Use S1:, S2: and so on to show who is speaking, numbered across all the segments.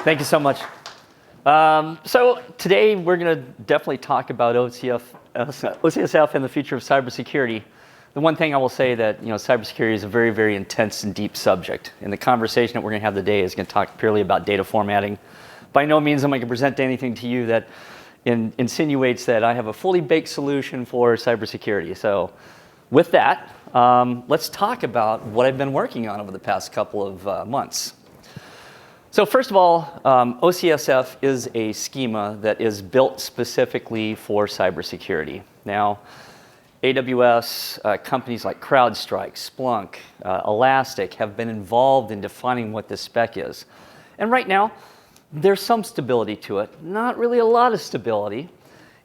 S1: Thank you so much. So today we're going to definitely talk about OCSF and the future of cybersecurity. The one thing I will say that cybersecurity is a very, very intense and deep subject. And the conversation that we're going to have today is going to talk purely about data formatting. By no means am I going to present anything to you that insinuates that I have a fully baked solution for cybersecurity. So with that, let's talk about what I've been working on over the past couple of months. So first of all, OCSF is a schema that is built specifically for cybersecurity. Now, AWS, companies like CrowdStrike, Splunk, Elastic have been involved in defining what this spec is. And right now, there's some stability to it, not really a lot of stability.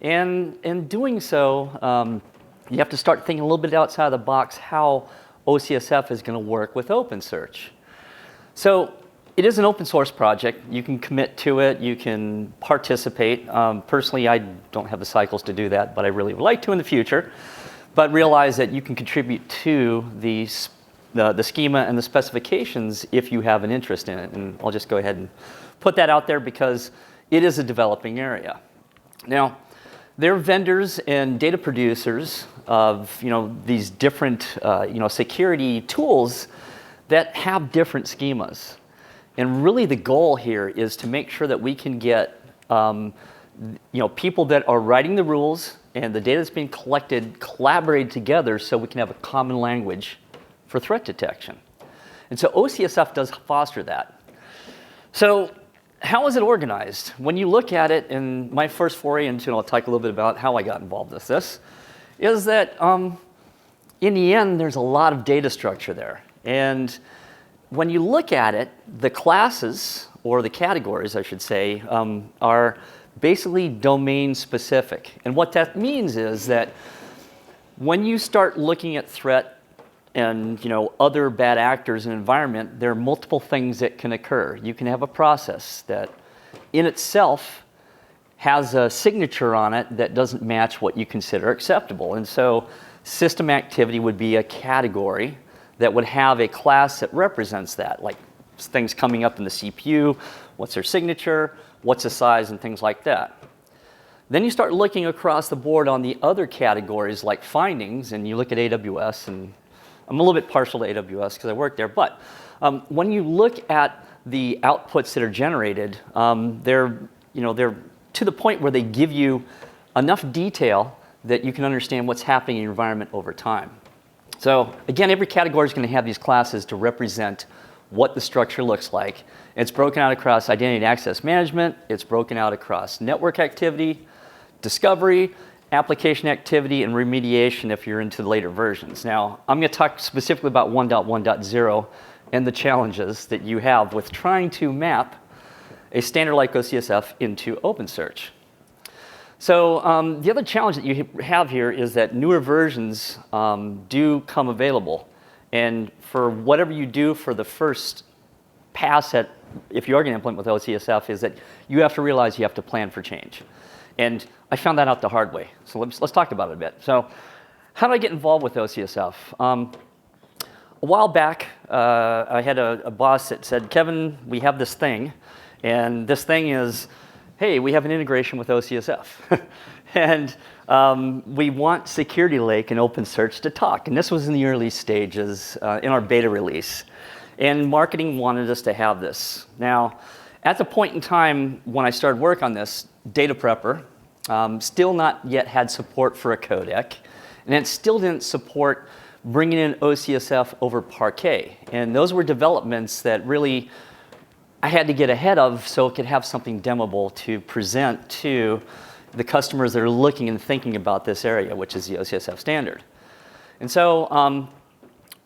S1: And in doing so, you have to start thinking a little bit outside the box how OCSF is going to work with OpenSearch. So it is an open source project. You can commit to it. You can participate. Personally, I don't have the cycles to do that, but I really would like to in the future. But realize that you can contribute to the schema and the specifications if you have an interest in it. And I'll just go ahead and put that out there because it is a developing area. Now, there are vendors and data producers of these different security tools that have different schemas. And really the goal here is to make sure that we can get people that are writing the rules and the data that's being collected collaborated together so we can have a common language for threat detection. And so OCSF does foster that. So how is it organized? When you look at it, and my first foray into, I'll talk a little bit about how I got involved with this, is that in the end, there's a lot of data structure there. And when you look at it, the classes, or the categories, I should say, are basically domain specific. And what that means is that when you start looking at threat and other bad actors in an environment, there are multiple things that can occur. You can have a process that in itself has a signature on it that doesn't match what you consider acceptable. And so system activity would be a category that would have a class that represents that, like things coming up in the CPU, what's their signature, what's the size, and things like that. Then you start looking across the board on the other categories like findings, and you look at AWS, and I'm a little bit partial to AWS because I work there, but when you look at the outputs that are generated, they're to the point where they give you enough detail that you can understand what's happening in your environment over time. So again, every category is going to have these classes to represent what the structure looks like. It's broken out across identity and access management. It's broken out across network activity, discovery, application activity, and remediation if you're into the later versions. Now, I'm going to talk specifically about 1.1.0 and the challenges that you have with trying to map a standard like OCSF into OpenSearch. So the other challenge that you have here is that newer versions do come available. And for whatever you do for the first pass at, if you are going to implement with OCSF, is that you have to realize you have to plan for change. And I found that out the hard way. So let's talk about it a bit. So how did I get involved with OCSF? A while back, I had a boss that said, Kevin, we have this thing. And this thing is, hey, we have an integration with OCSF. And we want Security Lake and OpenSearch to talk. And this was in the early stages in our beta release. And marketing wanted us to have this. Now, at the point in time when I started work on this, Data Prepper still not yet had support for a codec. And it still didn't support bringing in OCSF over Parquet. And those were developments that really I had to get ahead of so it could have something demoable to present to the customers that are looking and thinking about this area, which is the OCSF standard. And so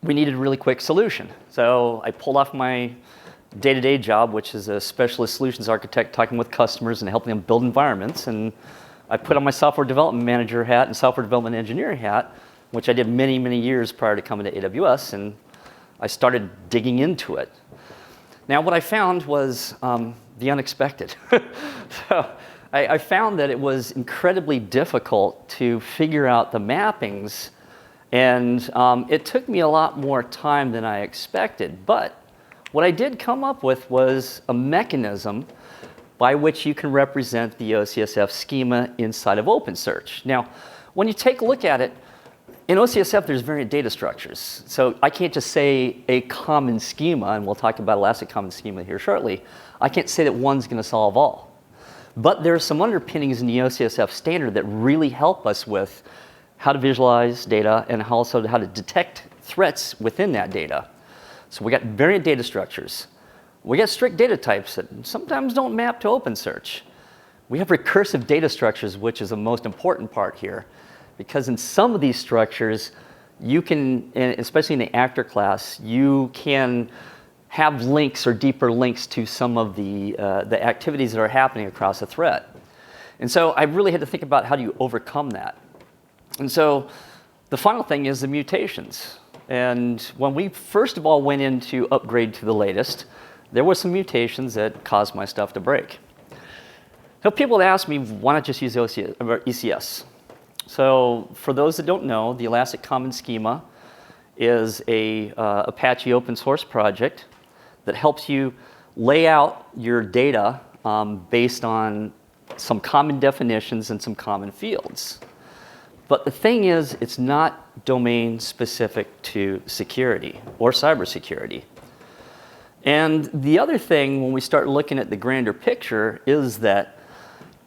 S1: we needed a really quick solution. So I pulled off my day-to-day job, which is a specialist solutions architect talking with customers and helping them build environments. And I put on my software development manager hat and software development engineering hat, which I did many, many years prior to coming to AWS. And I started digging into it. Now, what I found was the unexpected. So I found that it was incredibly difficult to figure out the mappings, and it took me a lot more time than I expected. But what I did come up with was a mechanism by which you can represent the OCSF schema inside of OpenSearch. Now, when you take a look at it, in OCSF, there's variant data structures. So I can't just say a common schema, and we'll talk about Elastic Common Schema here shortly. I can't say that one's going to solve all. But there are some underpinnings in the OCSF standard that really help us with how to visualize data and also how to detect threats within that data. So we got variant data structures. We got strict data types that sometimes don't map to OpenSearch. We have recursive data structures, which is the most important part here, because in some of these structures, you can, especially in the actor class, you can have links or deeper links to some of the activities that are happening across a threat. And so I really had to think about how do you overcome that. And so the final thing is the mutations. And when we first of all went in to upgrade to the latest, there were some mutations that caused my stuff to break. So people would ask me, why not just use ECS? So for those that don't know, the Elastic Common Schema is a Apache open source project that helps you lay out your data based on some common definitions and some common fields. But the thing is, it's not domain specific to security or cybersecurity. And the other thing when we start looking at the grander picture is that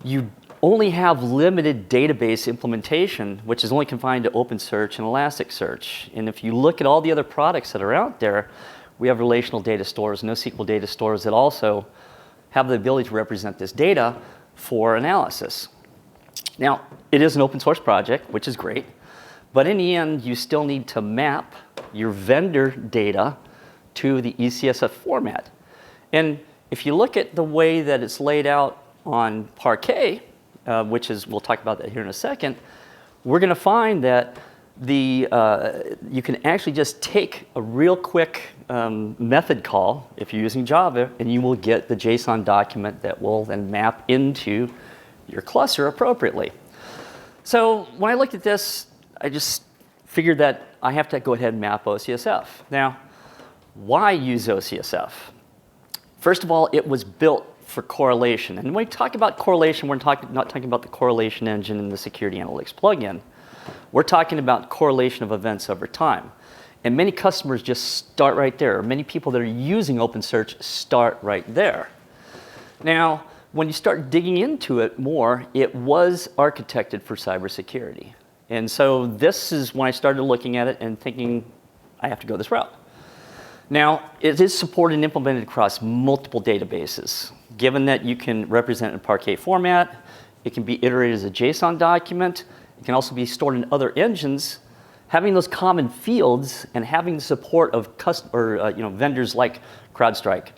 S1: you only have limited database implementation, which is only confined to OpenSearch and Elasticsearch. And if you look at all the other products that are out there, we have relational data stores, NoSQL data stores that also have the ability to represent this data for analysis. Now, it is an open source project, which is great, but in the end, you still need to map your vendor data to the ECSF format. And if you look at the way that it's laid out on Parquet, which is, we'll talk about that here in a second, we're going to find that you can actually just take a real quick method call if you're using Java, and you will get the JSON document that will then map into your cluster appropriately. So when I looked at this, I just figured that I have to go ahead and map OCSF. Now, why use OCSF? First of all, it was built for correlation. And when we talk about correlation, we're not talking about the correlation engine and the security analytics plugin. We're talking about correlation of events over time. And many customers just start right there. Many people that are using OpenSearch start right there. Now, when you start digging into it more, it was architected for cybersecurity. And so this is when I started looking at it and thinking, I have to go this route. Now, it is supported and implemented across multiple databases. Given that you can represent in Parquet format, it can be iterated as a JSON document, it can also be stored in other engines. Having those common fields and having the support of vendors like CrowdStrike,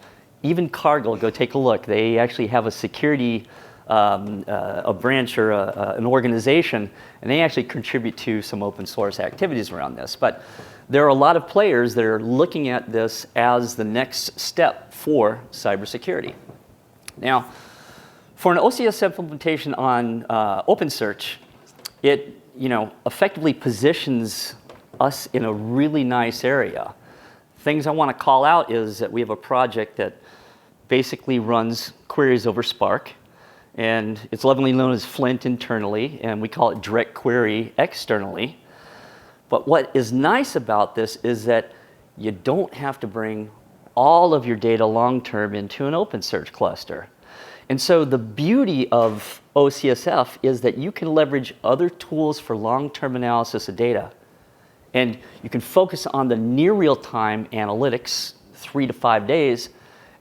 S1: even Cargill, go take a look. They actually have a security a branch or an organization, and they actually contribute to some open source activities around this. But there are a lot of players that are looking at this as the next step for cybersecurity. Now, for an OCSF implementation on OpenSearch, it effectively positions us in a really nice area. Things I want to call out is that we have a project that basically runs queries over Spark, and it's lovingly known as Flint internally, and we call it direct query externally. But what is nice about this is that you don't have to bring all of your data long-term into an OpenSearch cluster. And so the beauty of OCSF is that you can leverage other tools for long-term analysis of data. And you can focus on the near real-time analytics, 3 to 5 days,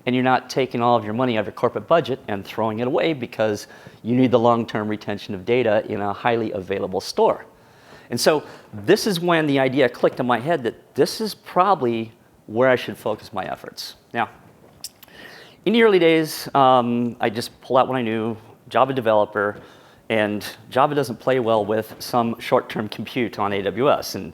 S1: and you're not taking all of your money out of your corporate budget and throwing it away because you need the long-term retention of data in a highly available store. And so this is when the idea clicked in my head that this is probably where I should focus my efforts. Now, in the early days, I just pull out what I knew, Java developer, and Java doesn't play well with some short-term compute on AWS. And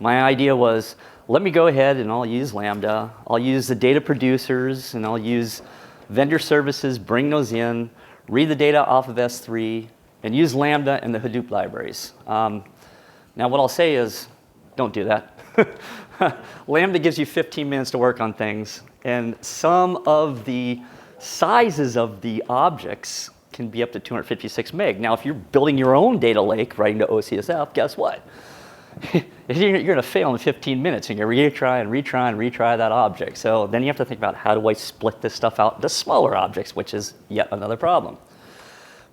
S1: my idea was, let me go ahead and I'll use Lambda, I'll use the data producers, and I'll use vendor services, bring those in, read the data off of S3, and use Lambda and the Hadoop libraries. Now what I'll say is, don't do that. Lambda gives you 15 minutes to work on things, and some of the sizes of the objects can be up to 256 meg. Now, if you're building your own data lake writing to OCSF, guess what? You're going to fail in 15 minutes, and you're going to retry and retry and retry that object. So then you have to think about, how do I split this stuff out into smaller objects, which is yet another problem.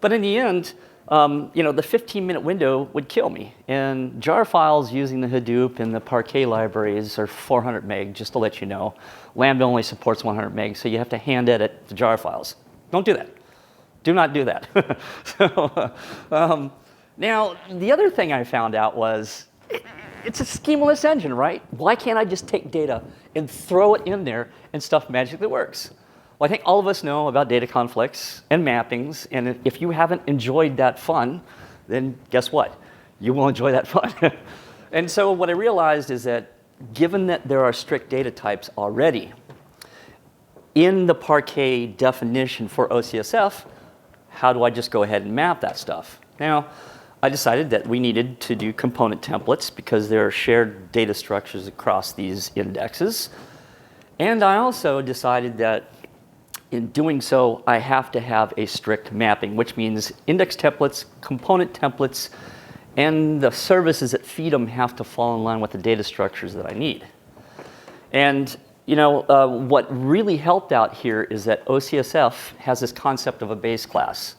S1: But in the end, the 15-minute window would kill me. And jar files using the Hadoop and the Parquet libraries are 400 meg, just to let you know. Lambda only supports 100 meg, so you have to hand edit the jar files. Don't do that. Do not do that. Now, the other thing I found out was, it's a schemaless engine, right? Why can't I just take data and throw it in there and stuff magically works? Well, I think all of us know about data conflicts and mappings, and if you haven't enjoyed that fun, then guess what? You will enjoy that fun. And so what I realized is that given that there are strict data types already, in the Parquet definition for OCSF, how do I just go ahead and map that stuff? Now, I decided that we needed to do component templates because there are shared data structures across these indexes. And I also decided that in doing so, I have to have a strict mapping, which means index templates, component templates, and the services that feed them have to fall in line with the data structures that I need. And what really helped out here is that OCSF has this concept of a base class.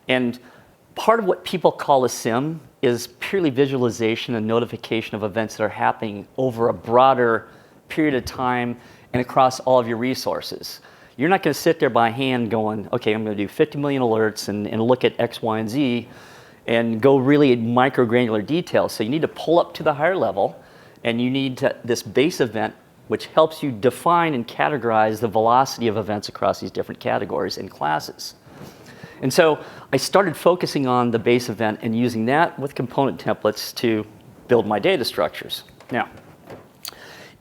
S1: And part of what people call a SIEM is purely visualization and notification of events that are happening over a broader period of time and across all of your resources. You're not going to sit there by hand going, okay, I'm going to do 50 million alerts and look at X, Y, and Z and go really micro-granular details. So you need to pull up to the higher level, and you need this base event, which helps you define and categorize the velocity of events across these different categories and classes. And so I started focusing on the base event and using that with component templates to build my data structures. Now,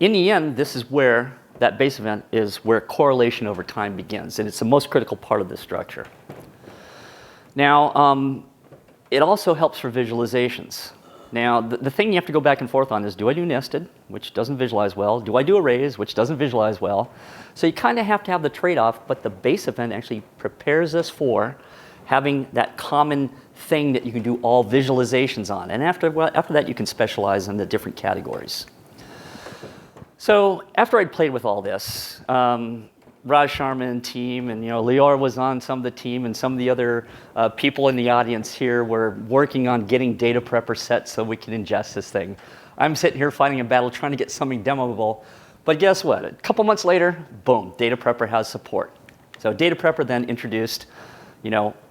S1: in the end, this is where that base event is where correlation over time begins, and it's the most critical part of this structure. Now, it also helps for visualizations. Now, the thing you have to go back and forth on is, do I do nested, which doesn't visualize well? Do I do arrays, which doesn't visualize well? So you kind of have to have the trade-off, but the base event actually prepares us for having that common thing that you can do all visualizations on. And after that, you can specialize in the different categories. So after I'd played with all this, Raj Sharma and team, and Lior was on some of the team, and some of the other people in the audience here were working on getting data prepper set so we could ingest this thing. I'm sitting here fighting a battle trying to get something demoable, but guess what? A couple months later, boom, data prepper has support. So data prepper then introduced,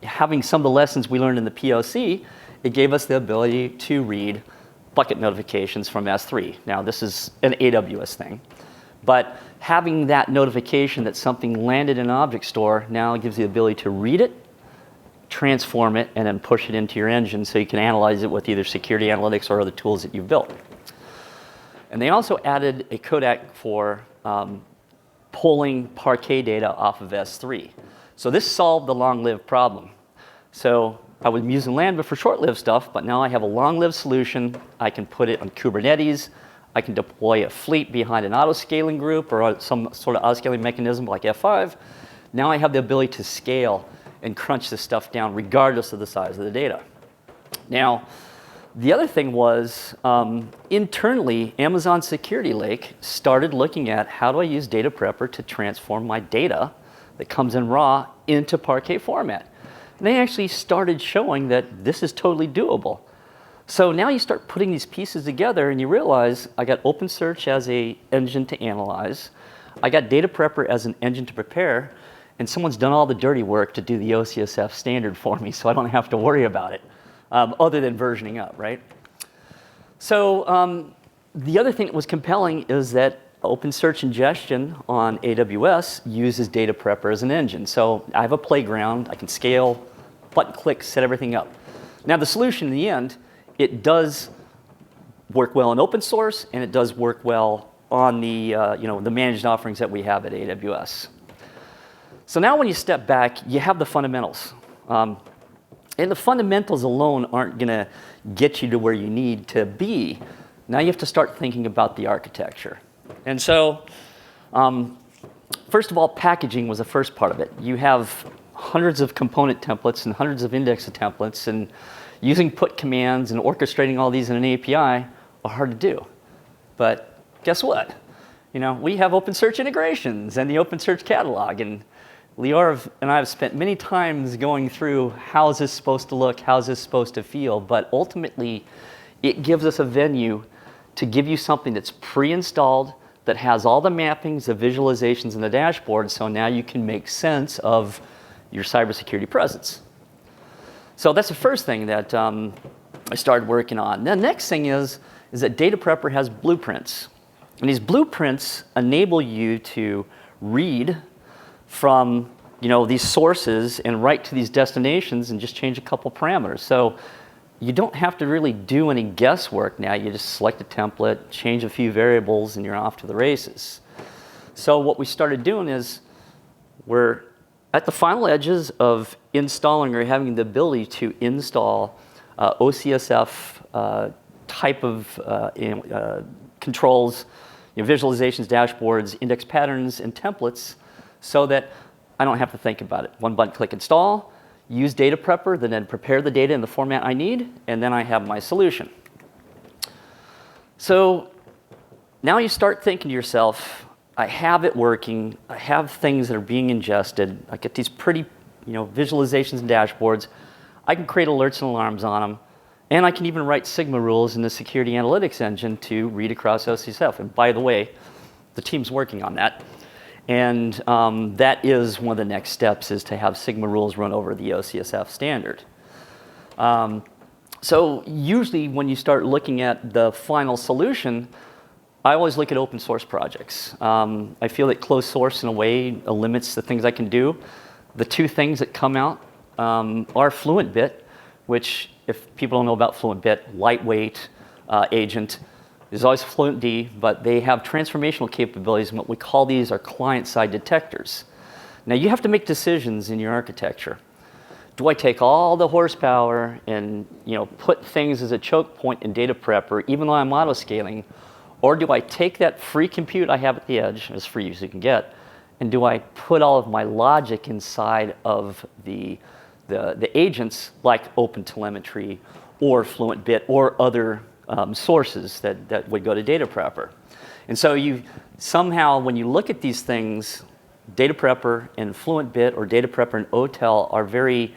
S1: having some of the lessons we learned in the POC, it gave us the ability to read bucket notifications from S3. Now, this is an AWS thing. But having that notification that something landed in an object store now gives you the ability to read it, transform it, and then push it into your engine so you can analyze it with either security analytics or other tools that you've built. And they also added a codec for pulling Parquet data off of S3. So this solved the long-lived problem. So I was using Lambda for short-lived stuff, but now I have a long-lived solution. I can put it on Kubernetes. I can deploy a fleet behind an auto-scaling group or some sort of auto-scaling mechanism like F5. Now I have the ability to scale and crunch this stuff down regardless of the size of the data. Now, the other thing was internally, Amazon Security Lake started looking at how do I use Data Prepper to transform my data that comes in raw into Parquet format. And they actually started showing that this is totally doable. So now you start putting these pieces together and you realize I got OpenSearch as an engine to analyze, I got Data Prepper as an engine to prepare, and someone's done all the dirty work to do the OCSF standard for me so I don't have to worry about it, other than versioning up, right? So the other thing that was compelling is that OpenSearch ingestion on AWS uses Data Prepper as an engine. So I have a playground, I can scale, button click, set everything up. Now the solution in the end, it does work well in open source, and it does work well on the, the managed offerings that we have at AWS. So now when you step back, you have the fundamentals. And the fundamentals alone aren't going to get you to where you need to be. Now you have to start thinking about the architecture. And so, first of all, packaging was the first part of it. You have hundreds of component templates and hundreds of index templates, and using put commands and orchestrating all these in an API are hard to do. But guess what? We have OpenSearch integrations and the OpenSearch catalog, and Lior and I have spent many times going through how is this supposed to look, how is this supposed to feel, but ultimately it gives us a venue to give you something that's pre-installed, that has all the mappings, the visualizations, and the dashboard, so now you can make sense of your cybersecurity presence. So that's the first thing that I started working on. The next thing is that Data Prepper has blueprints. And these blueprints enable you to read from these sources and write to these destinations and just change a couple parameters. So you don't have to really do any guesswork now. You just select a template, change a few variables, and you're off to the races. So what we started doing is we're at the final edges of installing or having the ability to install OCSF type of controls, visualizations, dashboards, index patterns, and templates so that I don't have to think about it. One button, click install, use Data Prepper, then prepare the data in the format I need, and then I have my solution. So now you start thinking to yourself, I have it working, I have things that are being ingested, I get these pretty visualizations and dashboards, I can create alerts and alarms on them, and I can even write Sigma rules in the security analytics engine to read across OCSF. And by the way, the team's working on that. And that is one of the next steps, is to have Sigma rules run over the OCSF standard. So usually when you start looking at the final solution, I always look at open source projects. I feel that closed source in a way limits the things I can do. The two things that come out are FluentBit, which, if people don't know about FluentBit, lightweight agent. There's always FluentD, but they have transformational capabilities, and what we call these are client-side detectors. Now you have to make decisions in your architecture. Do I take all the horsepower and put things as a choke point in Data Prepper, even though I'm auto-scaling, or do I take that free compute I have at the edge, as free as you can get, and do I put all of my logic inside of the agents like OpenTelemetry or FluentBit or other sources that would go to Data Prepper? And so you somehow, when you look at these things, Data Prepper and FluentBit or Data Prepper and OTel are very,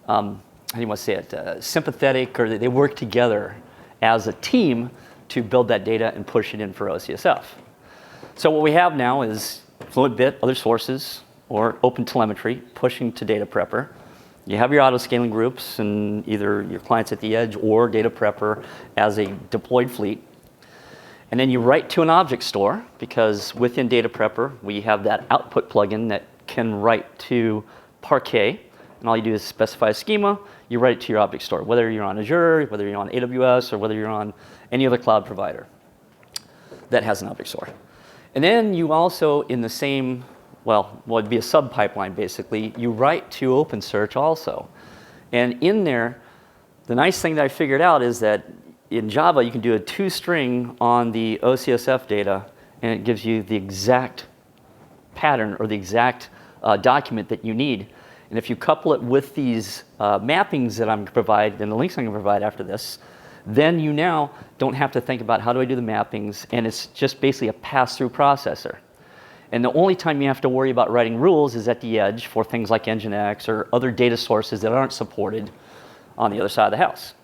S1: how do you want to say it, sympathetic, or they work together as a team to build that data and push it in for OCSF. So what we have now is FluentBit, other sources, or OpenTelemetry pushing to Data Prepper. You have your auto-scaling groups and either your clients at the edge or Data Prepper as a deployed fleet. And then you write to an object store, because within Data Prepper, we have that output plugin that can write to Parquet. And all you do is specify a schema, you write it to your object store, whether you're on Azure, whether you're on AWS, or whether you're on any other cloud provider that has an object store. And then you also, in the same, well, what would be a sub-pipeline basically, you write to OpenSearch also. And in there, the nice thing that I figured out is that in Java, you can do a toString on the OCSF data, and it gives you the exact pattern or the exact document that you need. And if you couple it with these mappings that I'm going to provide and the links I'm going to provide after this, then you now don't have to think about how do I do the mappings, and it's just basically a pass-through processor. And the only time you have to worry about writing rules is at the edge for things like Nginx or other data sources that aren't supported on the other side of the house.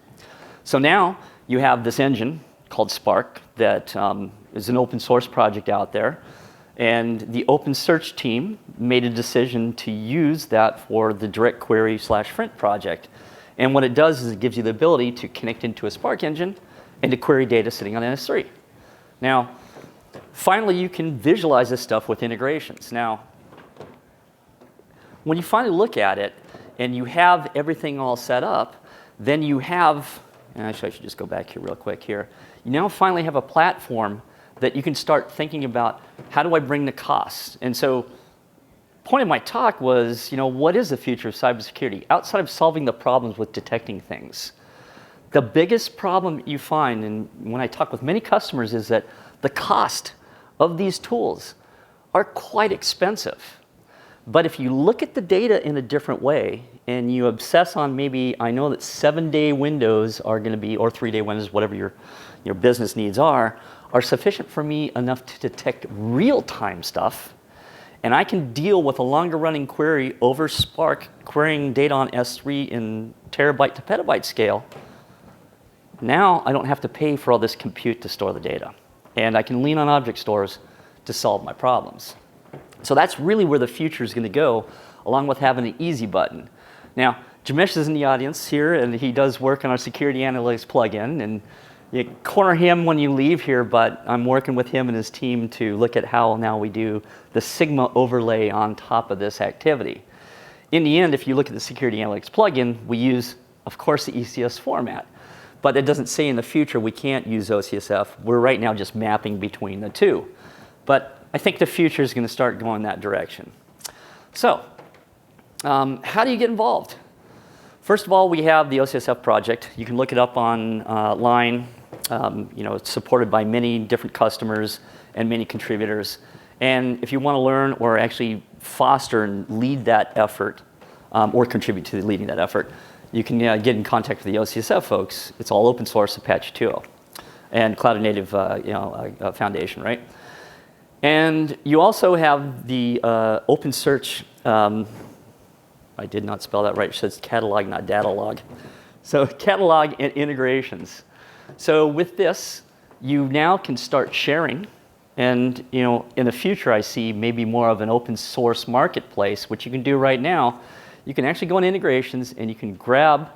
S1: So now you have this engine called Spark that is an open source project out there. And the OpenSearch team made a decision to use that for the direct query /Front project. And what it does is it gives you the ability to connect into a Spark engine and to query data sitting on NS3. Now, finally, you can visualize this stuff with integrations. Now, when you finally look at it and you have everything all set up, then you have, and actually I should just go back here real quick here. You now finally have a platform that you can start thinking about, how do I bring the costs? And so, point of my talk was, what is the future of cybersecurity? Outside of solving the problems with detecting things, the biggest problem you find, and when I talk with many customers, is that the cost of these tools are quite expensive. But if you look at the data in a different way and you obsess on maybe, I know that 7-day windows are going to be, or 3-day windows, whatever your business needs are sufficient for me enough to detect real-time stuff. And I can deal with a longer running query over Spark, querying data on S3 in terabyte to petabyte scale. Now I don't have to pay for all this compute to store the data. And I can lean on object stores to solve my problems. So that's really where the future is going to go, along with having an easy button. Now, Jamesh is in the audience here, and he does work on our security analytics plugin. And you corner him when you leave here, but I'm working with him and his team to look at how now we do the Sigma overlay on top of this activity. In the end, if you look at the security analytics plugin, we use, of course, the ECS format. But it doesn't say in the future we can't use OCSF. We're right now just mapping between the two. But I think the future is going to start going that direction. So, how do you get involved? First of all, we have the OCSF project. You can look it up online. It's supported by many different customers and many contributors. And if you want to learn or actually foster and lead that effort, or contribute to leading that effort, you can get in contact with the OCSF folks. It's all open source, Apache 2.0, and Cloud Native Foundation, right? And you also have the OpenSearch. I did not spell that right. It says catalog, not data log. So catalog and integrations. So with this, you now can start sharing. And in the future, I see maybe more of an open source marketplace, which you can do right now. You can actually go in integrations, and you can grab,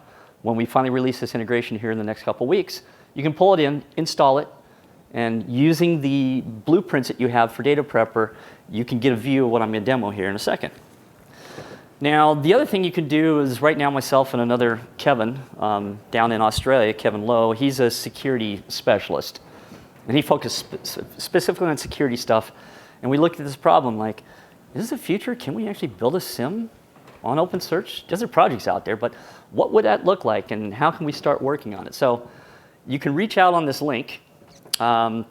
S1: when we finally release this integration here in the next couple weeks, you can pull it in, install it, and using the blueprints that you have for Data Prepper, you can get a view of what I'm going to demo here in a second. Now, the other thing you can do is right now myself and another Kevin down in Australia, Kevin Lowe, he's a security specialist. And he focused specifically on security stuff. And we looked at this problem like, is this the future? Can we actually build a SIEM on OpenSearch? There's projects out there, but what would that look like? And how can we start working on it? So you can reach out on this link and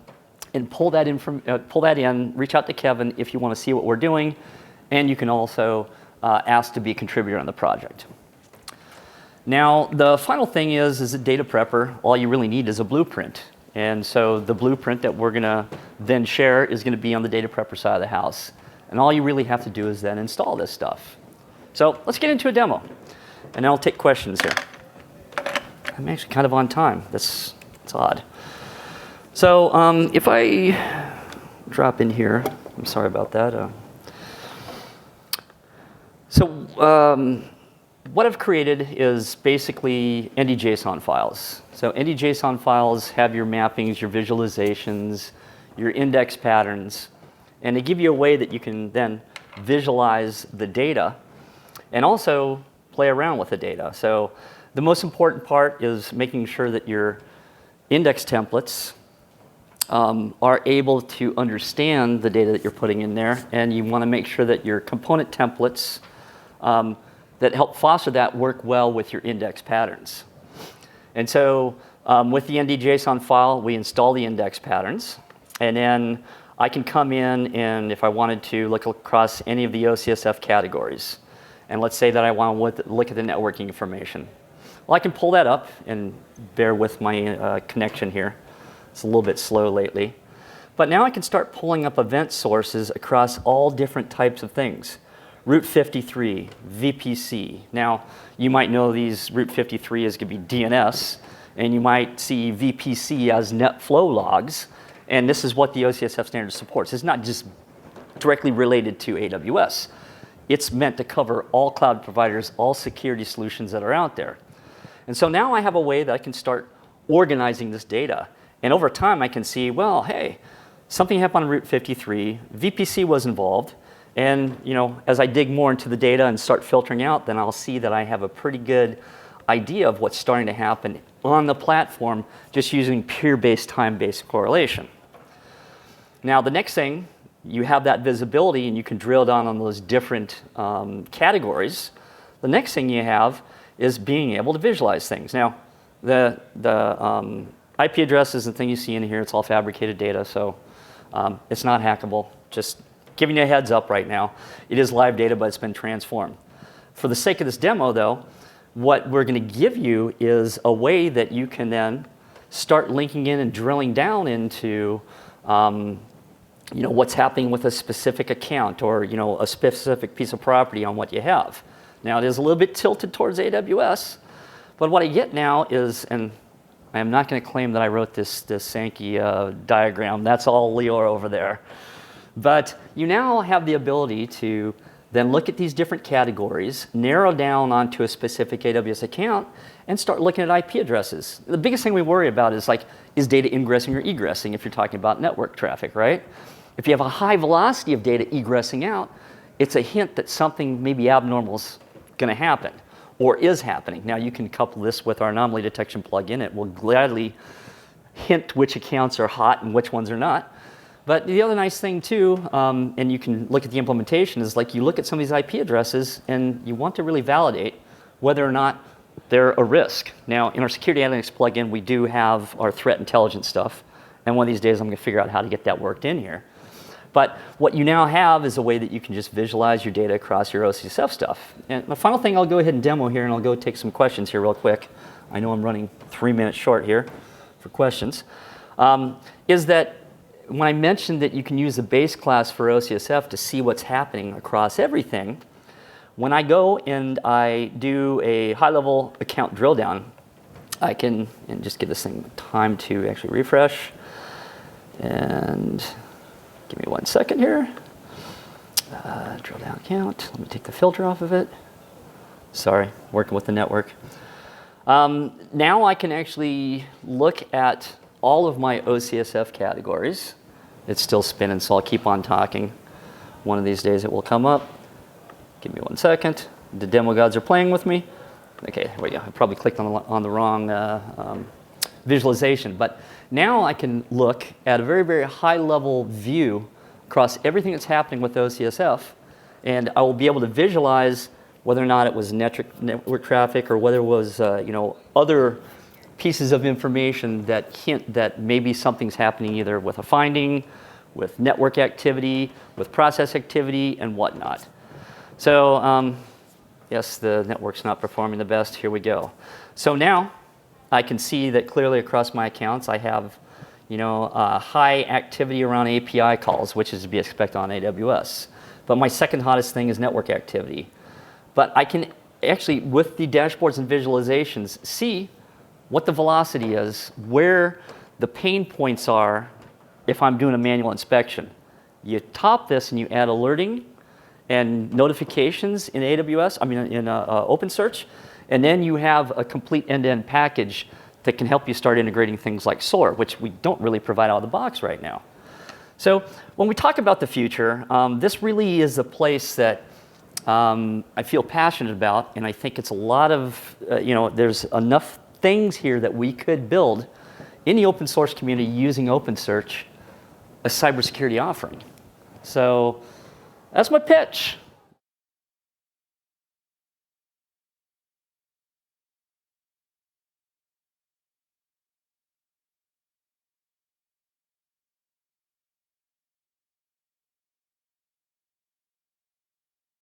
S1: pull that in, reach out to Kevin if you want to see what we're doing. And you can also ask to be a contributor on the project. Now, the final thing is a Data Prepper. All you really need is a blueprint. And so the blueprint that we're going to then share is going to be on the Data Prepper side of the house. And all you really have to do is then install this stuff. So let's get into a demo. And I'll take questions here. I'm actually kind of on time. That's odd. So if I drop in here, I'm sorry about that. What I've created is basically ND-JSON files. So ND-JSON files have your mappings, your visualizations, your index patterns, and they give you a way that you can then visualize the data and also play around with the data. So the most important part is making sure that your index templates are able to understand the data that you're putting in there, and you want to make sure that your component templates that help foster that work well with your index patterns. And so with the ND-JSON file, we install the index patterns, and then I can come in and if I wanted to look across any of the OCSF categories, and let's say that I want to look at the networking information. Well, I can pull that up, and bear with my connection here. It's a little bit slow lately. But now I can start pulling up event sources across all different types of things. Route 53, VPC. Now, you might know these Route 53 is going to be DNS, and you might see VPC as net flow logs, and this is what the OCSF standard supports. It's not just directly related to AWS. It's meant to cover all cloud providers, all security solutions that are out there. And so now I have a way that I can start organizing this data. And over time, I can see, well, hey, something happened on Route 53, VPC was involved, and as I dig more into the data and start filtering out, then I'll see that I have a pretty good idea of what's starting to happen on the platform just using peer-based, time-based correlation. Now, the next thing, you have that visibility and you can drill down on those different categories. The next thing you have is being able to visualize things. Now, the IP address is the thing you see in here. It's all fabricated data, so it's not hackable. Just giving you a heads up right now. It is live data, but it's been transformed. For the sake of this demo, though, what we're going to give you is a way that you can then start linking in and drilling down into what's happening with a specific account or a specific piece of property on what you have. Now, it is a little bit tilted towards AWS, but what I get now is, and I am not going to claim that I wrote this Sankey diagram. That's all Leor over there. But you now have the ability to then look at these different categories, narrow down onto a specific AWS account, and start looking at IP addresses. The biggest thing we worry about is is data ingressing or egressing if you're talking about network traffic, right? If you have a high velocity of data egressing out, it's a hint that something maybe abnormal is going to happen or is happening. Now, you can couple this with our anomaly detection plugin. It will gladly hint which accounts are hot and which ones are not. But the other nice thing too, and you can look at the implementation, is you look at some of these IP addresses and you want to really validate whether or not they're a risk. Now, in our security analytics plugin, we do have our threat intelligence stuff. And one of these days, I'm going to figure out how to get that worked in here. But what you now have is a way that you can just visualize your data across your OCSF stuff. And the final thing I'll go ahead and demo here, and I'll go take some questions here real quick. I know I'm running 3 minutes short here for questions, is that when I mentioned that you can use the base class for OCSF to see what's happening across everything, when I go and I do a high-level account drill down, I can, and just give this thing time to actually refresh, and give me 1 second here. Drill down count. Let me take the filter off of it. Sorry, working with the network. Now I can actually look at all of my OCSF categories. It's still spinning, so I'll keep on talking. One of these days it will come up. Give me 1 second. The demo gods are playing with me. Okay, here we go. I probably clicked on the wrong visualization. But now I can look at a very, very high-level view across everything that's happening with OCSF, and I will be able to visualize whether or not it was network traffic or whether it was other pieces of information that hint that maybe something's happening either with a finding, with network activity, with process activity, and whatnot. So yes, the network's not performing the best. Here we go. So now I can see that clearly across my accounts I have high activity around API calls, which is to be expected on AWS. But my second hottest thing is network activity. But I can actually, with the dashboards and visualizations, see what the velocity is, where the pain points are if I'm doing a manual inspection. You top this and you add alerting and notifications in AWS, in OpenSearch, and then you have a complete end-to-end package that can help you start integrating things like SOAR, which we don't really provide out of the box right now. So when we talk about the future, this really is a place that I feel passionate about, and I think it's a lot of, there's enough things here that we could build in the open source community using OpenSearch, a cybersecurity offering. So that's my pitch.